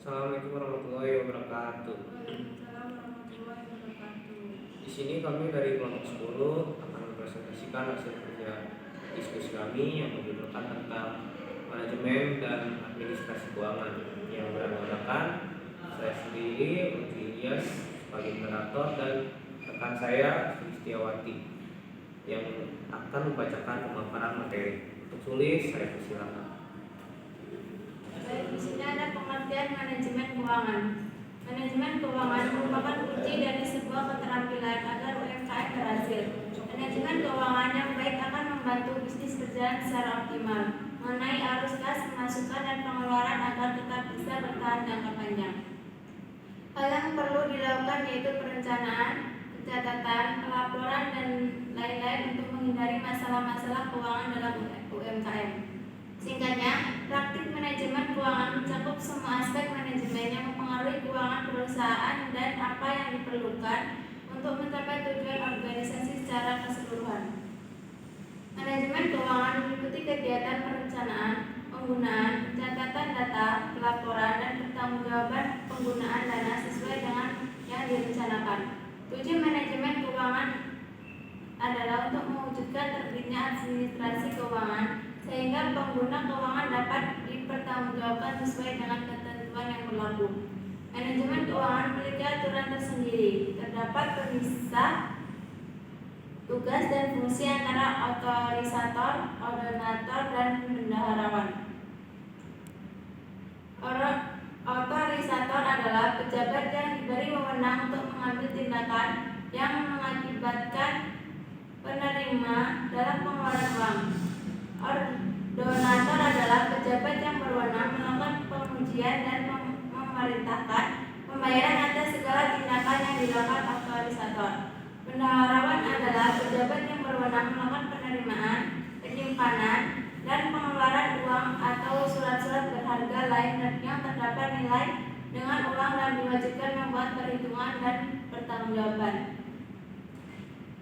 Assalamualaikum warahmatullahi wabarakatuh. Waalaikumsalam warahmatullahi wabarakatuh. Di sini kami dari kelompok 10 akan mempresentasikan hasil kerja diskusi kami yang menjudulkan tentang manajemen dan administrasi keuangan yang beranggotakan saya sendiri, Lutfi Ilyas sebagai moderator dan rekan saya Sri Setiawati yang akan membacakan pemaparan materi. Untuk tulis saya persilakan. Baik, di sini ada pengertian manajemen keuangan. Manajemen keuangan merupakan kunci dari sebuah keterampilan agar UMKM berhasil. Manajemen keuangan yang baik akan membantu bisnis berjalan secara optimal, mengenai arus kas, pemasukan dan pengeluaran agar tetap bisa bertahan jangka panjang. Hal yang perlu dilakukan yaitu perencanaan, pencatatan, pelaporan dan lain-lain untuk menghindari masalah-masalah keuangan dalam UMKM. Singkatnya, praktik manajemen keuangan mencakup semua aspek manajemen yang mempengaruhi keuangan perusahaan dan apa yang diperlukan untuk mencapai tujuan organisasi secara keseluruhan. Manajemen keuangan meliputi kegiatan perencanaan, penggunaan, pencatatan data, pelaporan, dan pertanggungjawaban penggunaan dana sesuai dengan yang direncanakan. Tujuan manajemen keuangan adalah untuk mewujudkan terbitnya administrasi keuangan sehingga pengguna keuangan dapat dipertanggungjawabkan sesuai dengan ketentuan yang berlaku. Manajemen keuangan memiliki aturan tersendiri. Terdapat pemisah tugas dan fungsi antara autorisator, ordonator, dan bendaharawan. Autorisator adalah pejabat yang diberi wewenang untuk mengambil tindakan yang mengakibatkan penerima dalam pengeluaran uang. Ordonator adalah pejabat yang berwenang melakukan pengujian dan memerintahkan pembayaran atas segala tindakan yang dilakukan autorisator. Bendaharawan adalah pejabat yang berwenang melakukan penerimaan, penyimpanan, dan pengeluaran uang atau surat-surat berharga lain yang terdapat nilai dengan uang dan diwajibkan membuat perhitungan dan pertanggungjawaban.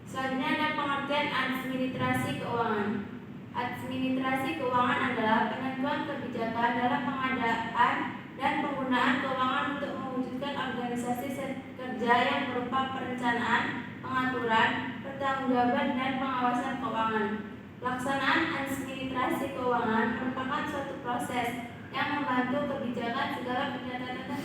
Selanjutnya ada pengertian administrasi keuangan. Administrasi keuangan adalah penentuan kebijakan dalam pengadaan dan penggunaan keuangan untuk mewujudkan organisasi kerja yang berupa perencanaan, pengaturan, pertanggungjawaban, dan pengawasan keuangan. Pelaksanaan administrasi keuangan merupakan suatu proses yang membantu kebijakan segala pencatatan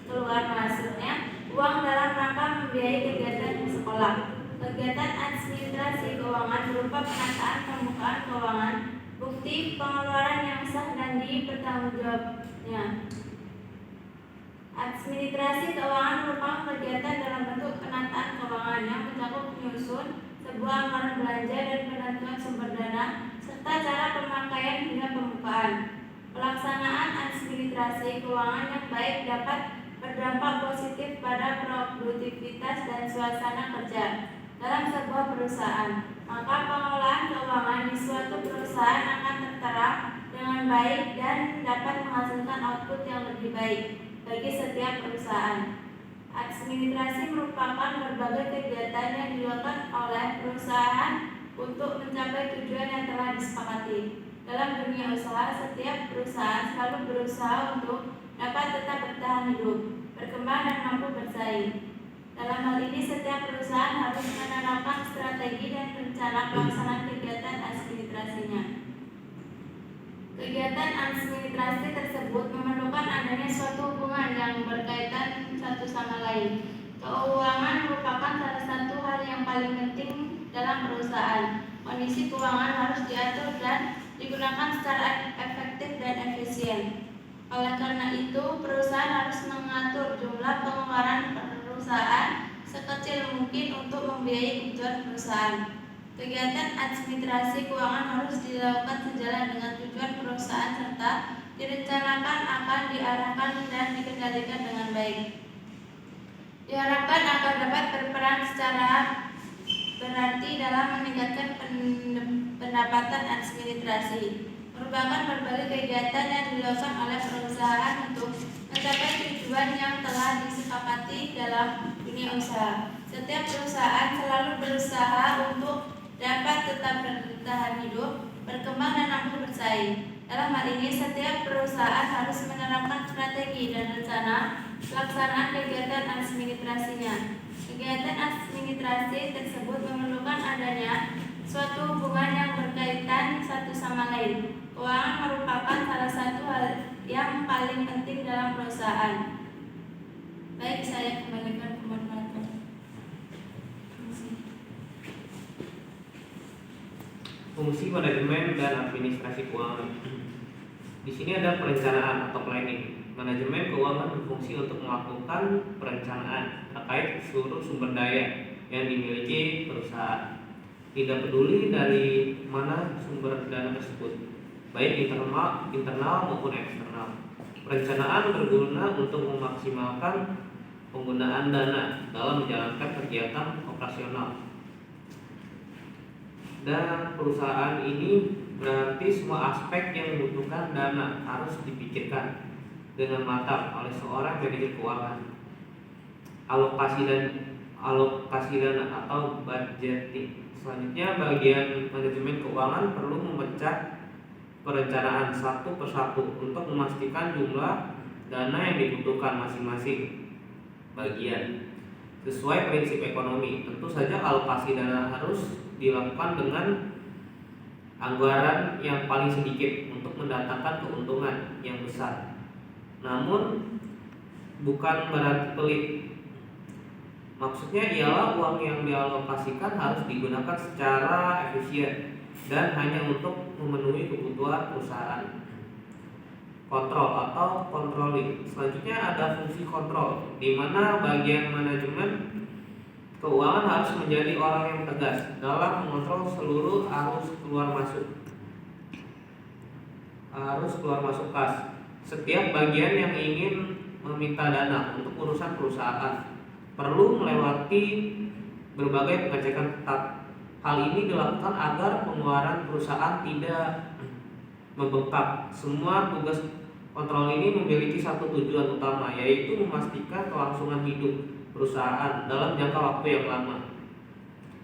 keluar masuknya uang dalam rangka membiayai kegiatan di sekolah. Kegiatan administrasi keuangan berupa penataan pembukaan keuangan, bukti pengeluaran yang sah dan dipertanggungjawabnya. Administrasi keuangan merupakan kegiatan dalam bentuk penataan keuangan yang mencakup menyusun sebuah anggaran belanja dan penentuan sumber dana serta cara pemakaian hingga pembukaan. Pelaksanaan administrasi keuangan yang baik dapat berdampak positif pada produktivitas dan suasana kerja dalam sebuah perusahaan. Maka pengelolaan keuangan di suatu perusahaan akan tertera dengan baik dan dapat menghasilkan output yang lebih baik bagi setiap perusahaan. Administrasi merupakan berbagai kegiatan yang dilakukan oleh perusahaan untuk mencapai tujuan yang telah disepakati. Dalam dunia usaha, setiap perusahaan selalu berusaha untuk dapat tetap bertahan hidup, berkembang, dan mampu bersaing. Dalam hal ini, setiap perusahaan harus menerapkan strategi dan rencana pelaksanaan kegiatan administrasinya. Kegiatan administrasi tersebut memerlukan adanya suatu hubungan yang berkaitan satu sama lain. Keuangan merupakan salah satu hal yang paling penting dalam perusahaan. Kondisi keuangan harus diatur dan digunakan secara efektif dan efisien. Oleh karena itu, perusahaan harus mengatur jumlah pengeluaran perusahaan sekecil mungkin untuk membiayai tujuan perusahaan. Kegiatan administrasi keuangan harus dilakukan sejalan dengan tujuan perusahaan serta direncanakan akan diarahkan dan dikendalikan dengan baik. Diharapkan akan dapat berperan secara berarti dalam meningkatkan pendapatan administrasi. Merupakan berbagai kegiatan yang dilakukan oleh perusahaan untuk mencapai tujuan yang telah disepakati dalam dunia usaha. Setiap perusahaan selalu berusaha untuk dapat tetap bertahan hidup, berkembang, dan mampu bersaing. Dalam hal ini, setiap perusahaan harus menerapkan strategi dan rencana pelaksanaan kegiatan administrasinya. Kegiatan administrasi tersebut memerlukan adanya suatu hubungan yang berkaitan satu sama lain. Keuangan merupakan salah satu hal yang paling penting dalam perusahaan. Baik, saya kembalikan ke moderator. Fungsi manajemen dan administrasi keuangan. Di sini ada perencanaan atau planning. Manajemen keuangan berfungsi untuk melakukan perencanaan terkait seluruh sumber daya yang dimiliki perusahaan. Tidak peduli dari mana sumber dana tersebut, baik internal maupun eksternal. Perencanaan berguna untuk memaksimalkan penggunaan dana dalam menjalankan kegiatan operasional. Dan perusahaan ini berarti semua aspek yang membutuhkan dana harus dipikirkan dengan matang oleh seorang manajer keuangan. Alokasi dana atau budgeting. Selanjutnya, bagian manajemen keuangan perlu memecah perencanaan satu persatu untuk memastikan jumlah dana yang dibutuhkan masing-masing bagian sesuai prinsip ekonomi. Tentu saja alokasi dana harus dilakukan dengan anggaran yang paling sedikit untuk mendatangkan keuntungan yang besar. Namun bukan berarti pelit. Maksudnya ialah uang yang dialokasikan harus digunakan secara efisien dan hanya untuk memenuhi kebutuhan perusahaan. Kontrol atau controlling. Selanjutnya ada fungsi kontrol, di mana bagian manajemen keuangan harus menjadi orang yang tegas dalam mengontrol seluruh arus keluar masuk kas. Setiap bagian yang ingin meminta dana untuk urusan perusahaan perlu melewati berbagai pengecekan ketat. Hal ini dilakukan agar pengeluaran perusahaan tidak membengkak. Semua tugas kontrol ini memiliki satu tujuan utama, yaitu memastikan kelangsungan hidup perusahaan dalam jangka waktu yang lama.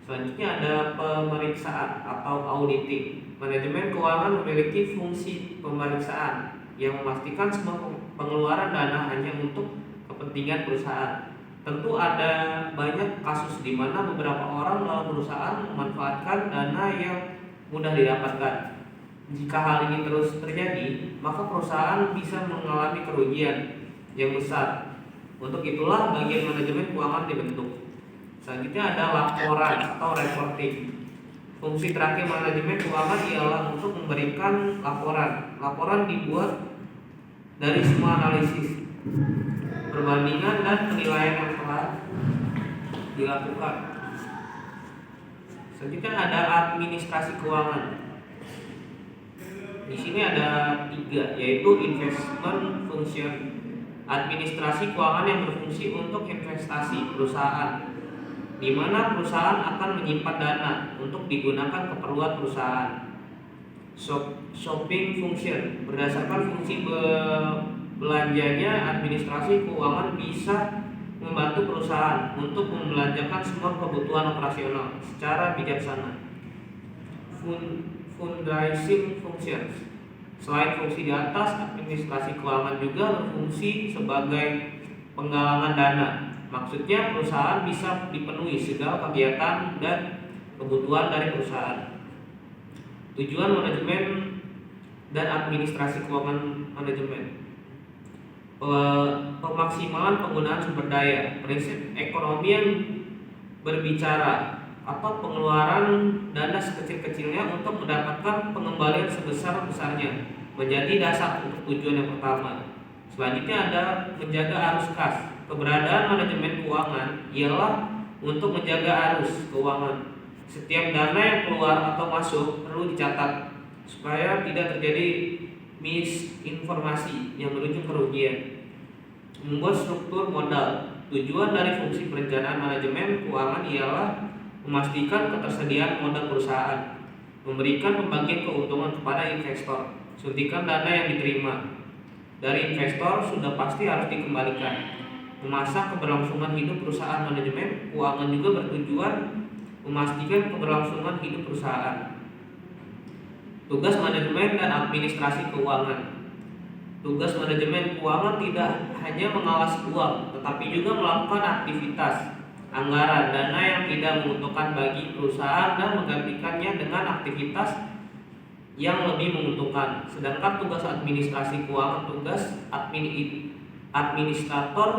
Selanjutnya ada pemeriksaan atau auditing. Manajemen keuangan memiliki fungsi pemeriksaan yang memastikan semua pengeluaran dana hanya untuk kepentingan perusahaan. Tentu ada banyak kasus di mana beberapa orang dalam perusahaan memanfaatkan dana yang mudah didapatkan. Jika hal ini terus terjadi, maka perusahaan bisa mengalami kerugian yang besar. Untuk itulah bagian manajemen keuangan dibentuk. Selanjutnya ada laporan atau reporting. Fungsi terakhir manajemen keuangan ialah untuk memberikan laporan. Laporan dibuat dari semua analisis, perbandingan dan penilaian yang telah dilakukan. Selanjutnya ada administrasi keuangan. Di sini ada 3, yaitu investment function. Administrasi keuangan yang berfungsi untuk investasi perusahaan, di mana perusahaan akan menyimpan dana untuk digunakan keperluan perusahaan. Shopping function. Berdasarkan fungsi belanjanya, administrasi keuangan bisa membantu perusahaan untuk membelanjakan semua kebutuhan operasional secara bijaksana. Fundraising functions. Selain fungsi di atas, administrasi keuangan juga berfungsi sebagai penggalangan dana. Maksudnya perusahaan bisa dipenuhi segala kegiatan dan kebutuhan dari perusahaan. Tujuan manajemen dan administrasi keuangan manajemen: pemaksimalan penggunaan sumber daya. Prinsip ekonomi yang berbicara atau pengeluaran dana sekecil-kecilnya untuk mendapatkan pengembalian sebesar-besarnya menjadi dasar untuk tujuan yang pertama. Selanjutnya ada menjaga arus kas. Keberadaan manajemen keuangan ialah untuk menjaga arus keuangan. Setiap dana yang keluar atau masuk perlu dicatat supaya tidak terjadi misinformasi yang berujung kerugian. Membuat struktur modal. Tujuan dari fungsi perencanaan manajemen keuangan ialah memastikan ketersediaan modal perusahaan, memberikan pembagian keuntungan kepada investor. Suntikan dana yang diterima dari investor sudah pasti harus dikembalikan. Memasak keberlangsungan hidup perusahaan. Manajemen keuangan juga bertujuan memastikan keberlangsungan hidup perusahaan. Tugas manajemen dan administrasi keuangan. Tugas manajemen keuangan tidak hanya mengawasi uang, tetapi juga melakukan aktivitas anggaran dana yang tidak menguntungkan bagi perusahaan dan menggantikannya dengan aktivitas yang lebih menguntungkan. Sedangkan tugas administrasi keuangan, tugas administrator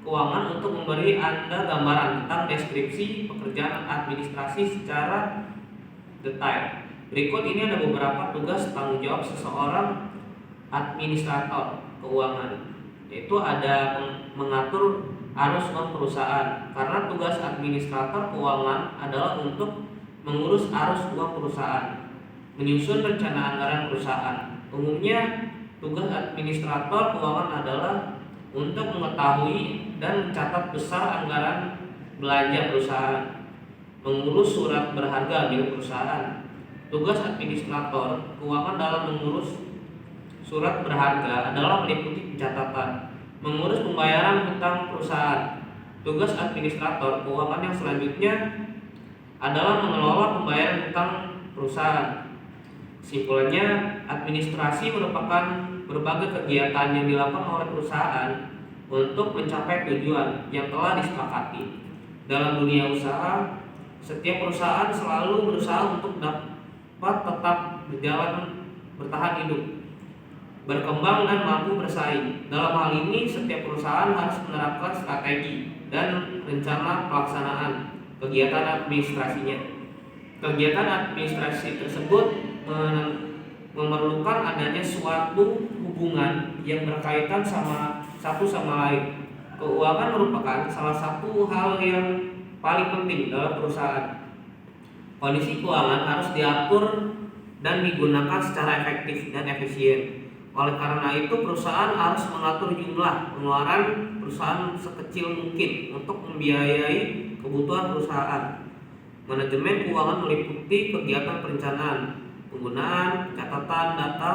keuangan untuk memberi Anda gambaran tentang deskripsi pekerjaan administrasi secara detail. Berikut ini ada beberapa tugas tanggung jawab seseorang administrator keuangan, yaitu ada mengatur arus uang perusahaan, karena tugas administrator keuangan adalah untuk mengurus arus uang perusahaan, menyusun rencana anggaran perusahaan. Umumnya tugas administrator keuangan adalah untuk mengetahui dan mencatat besar anggaran belanja perusahaan, mengurus surat berharga milik perusahaan. Tugas administrator keuangan dalam mengurus surat berharga adalah meliputi pencatatan, mengurus pembayaran hutang perusahaan. Tugas administrator keuangan yang selanjutnya adalah mengelola pembayaran hutang perusahaan. Kesimpulannya, administrasi merupakan berbagai kegiatan yang dilakukan oleh perusahaan untuk mencapai tujuan yang telah disepakati. Dalam dunia usaha, setiap perusahaan selalu berusaha untuk dapat tetap bertahan hidup, berkembang dan mampu bersaing. Dalam hal ini, setiap perusahaan harus menerapkan strategi dan rencana pelaksanaan kegiatan administrasinya. Kegiatan administrasi tersebut memerlukan adanya suatu hubungan yang berkaitan satu sama lain. Keuangan merupakan salah satu hal yang paling penting dalam perusahaan. Kondisi keuangan harus diatur dan digunakan secara efektif dan efisien. Oleh karena itu, perusahaan harus mengatur jumlah pengeluaran perusahaan sekecil mungkin untuk membiayai kebutuhan perusahaan. Manajemen keuangan meliputi kegiatan perencanaan, penggunaan, catatan data,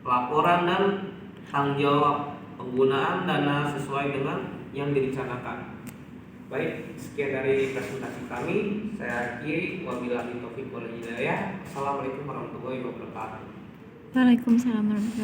pelaporan, dan tanggung jawab penggunaan dana sesuai dengan yang direncanakan. Baik, sekian dari presentasi kami. Saya akhiri, wabillahi taufiq wal hidayah. Assalamualaikum warahmatullahi wabarakatuh. Waalaikumsalam warahmatullahi wabarakatuh.